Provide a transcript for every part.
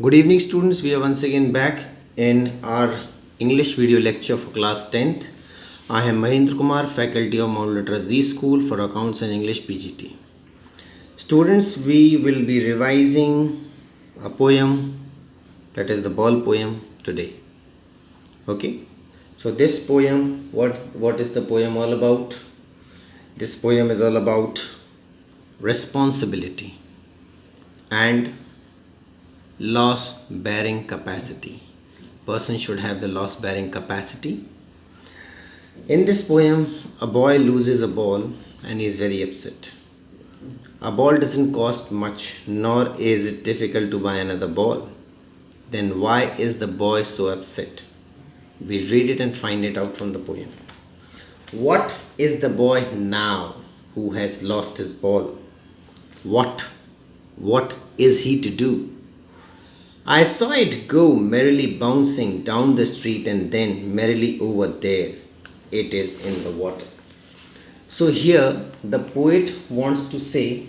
Good evening students, we are once again back in our English video lecture for class 10th. I am Mahendra, faculty of MLZS Z School for Accounts and English PGT. Students, we will be revising a poem, that is the ball poem today. Okay, so this poem, what is the poem all about? This poem is all about responsibility and loss bearing capacity. Person should have the loss bearing capacity. In this poem, a boy loses a ball and he is very upset. A ball doesn't cost much, nor is it difficult to buy another ball. Then why is the boy so upset? We'll read it and find it out from the poem. What is the boy now who has lost his ball? What is he to do? I saw it go merrily bouncing down the street, and then merrily over there it is in the water. So here the poet wants to say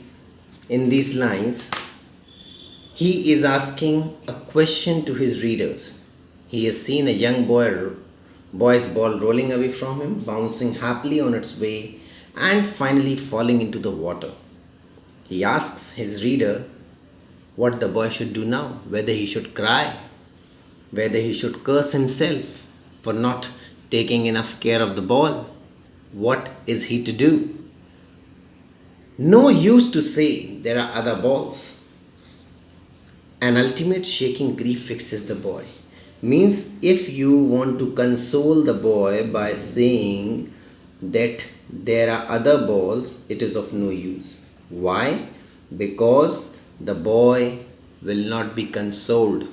in these lines, he is asking a question to his readers. He has seen a young boy's ball rolling away from him, bouncing happily on its way and finally falling into the water. He asks his reader what the boy should do now, whether he should cry, whether he should curse himself for not taking enough care of the ball. What is he to do? No use to say there are other balls. An ultimate shaking grief fixes the boy. Means if you want to console the boy by saying that there are other balls, it is of no use. Why? Because the boy will not be consoled.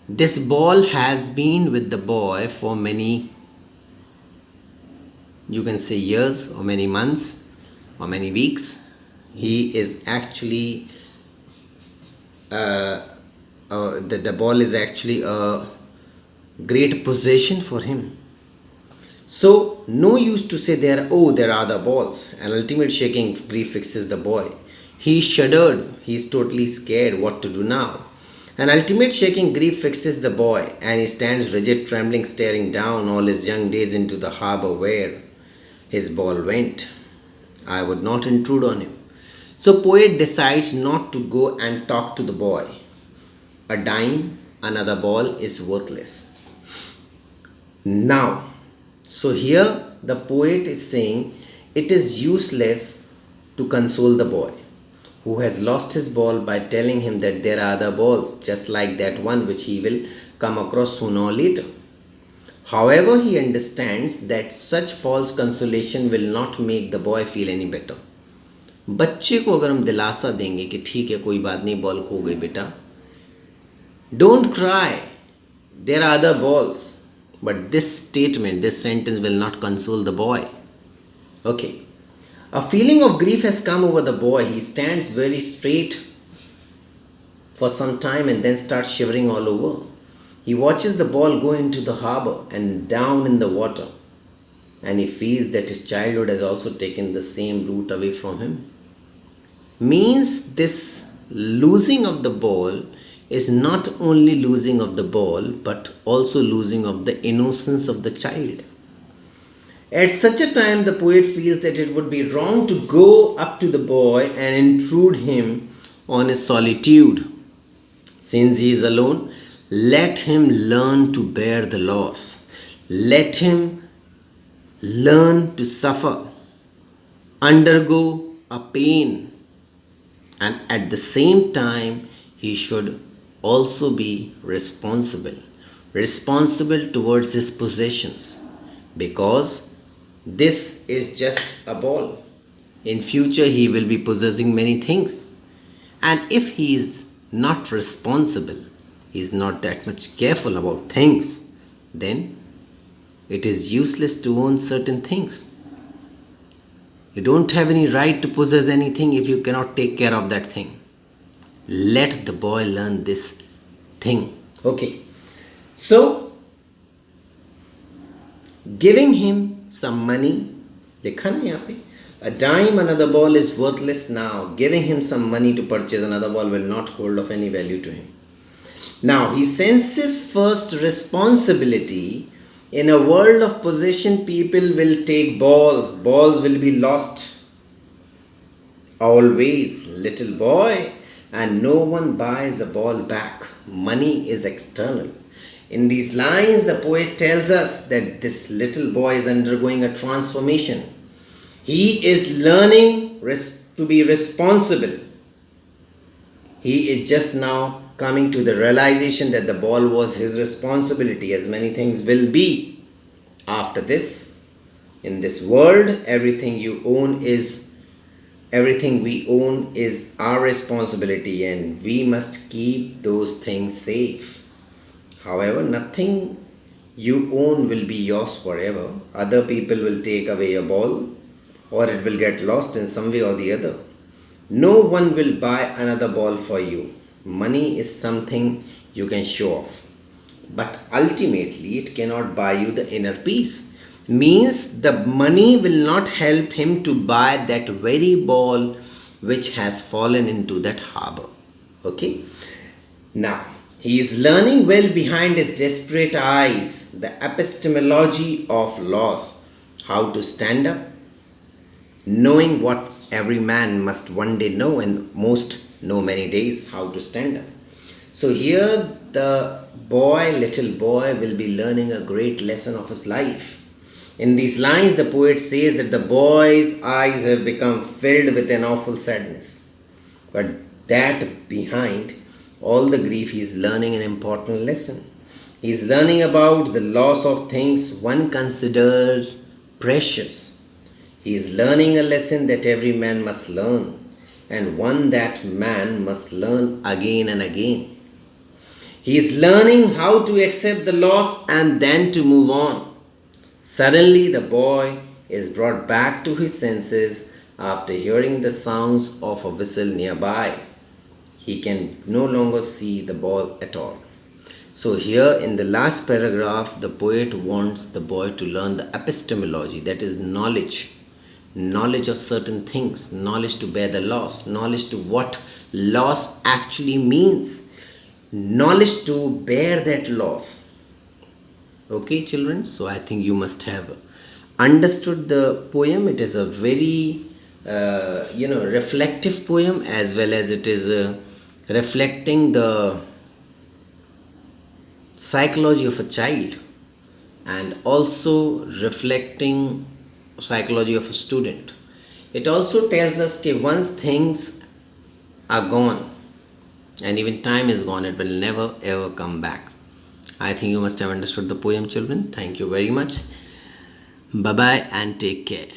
This ball has been with the boy for many, you can say years or many months or many weeks. He is actually, the ball is actually a great possession for him. So no use to say there are other balls. An ultimate shaking grief fixes the boy. He shuddered. He is totally scared what to do now. An ultimate shaking grief fixes the boy, and he stands rigid, trembling, staring down all his young days into the harbor where his ball went. I would not intrude on him. So poet decides not to go and talk to the boy. A dime, another ball is worthless. Now, so here the poet is saying it is useless to console the boy who has lost his ball by telling him that there are other balls just like that one which he will come across sooner or later. However, he understands that such false consolation will not make the boy feel any better. बच्चे को अगर हम दिलासा देंगे कि ठीक है कोई बात नहीं बॉल खो गई बेटा, don't cry, there are other balls, but this statement, this sentence will not console the boy. Okay. A feeling of grief has come over the boy. He stands very straight for some time and then starts shivering all over. He watches the ball go into the harbor and down in the water, and he feels that his childhood has also taken the same route away from him. Means this losing of the ball is not only losing of the ball but also losing of the innocence of the child. At such a time, the poet feels that it would be wrong to go up to the boy and intrude him on his solitude. Since he is alone, let him learn to bear the loss. Let him learn to suffer, undergo a pain, and at the same time, he should also be responsible towards his possessions, because this is just a ball. In future he will be possessing many things, and if he is not responsible, he is not that much careful about things, then it is useless to own certain things. You don't have any right to possess anything if you cannot take care of that thing. Let the boy learn this thing. Okay, so giving him some money, लिखा ना यहाँ पे, a dime, another ball is worthless now. Giving him some money to purchase another ball will not hold of any value to him. Now he senses first responsibility. In a world of possession, people will take balls. Balls will be lost always, little boy, and no one buys a ball back. Money is external. In these lines, the poet tells us that this little boy is undergoing a transformation. He is learning to be responsible. He is just now coming to the realization that the ball was his responsibility, as many things will be after this. In this world, everything we own is our responsibility, and we must keep those things safe. However, nothing you own will be yours forever. Other people will take away your ball, or it will get lost in some way or the other. No one will buy another ball for you. Money is something you can show off, but ultimately it cannot buy you the inner peace. Means the money will not help him to buy that very ball which has fallen into that harbor. Okay? Now, he is learning well behind his desperate eyes the epistemology of loss, how to stand up, knowing what every man must one day know, and most know many days how to stand up. So here the little boy will be learning a great lesson of his life. In these lines, the poet says that the boy's eyes have become filled with an awful sadness. But that behind all the grief, he is learning an important lesson. He is learning about the loss of things one considered precious. He is learning a lesson that every man must learn, and one that man must learn again and again. He is learning how to accept the loss and then to move on. Suddenly the boy is brought back to his senses after hearing the sounds of a whistle nearby. He can no longer see the ball at all. So here in the last paragraph, the poet wants the boy to learn the epistemology, that is knowledge of certain things, knowledge to bear the loss, knowledge to what loss actually means, knowledge to bear that loss. Okay, children, so I think you must have understood the poem. It is a very reflective poem, as well as it is reflecting the psychology of a child, and also reflecting psychology of a student. It also tells us that once things are gone and even time is gone, it will never ever come back. I think you must have understood the poem, children. Thank you very much. Bye bye and take care.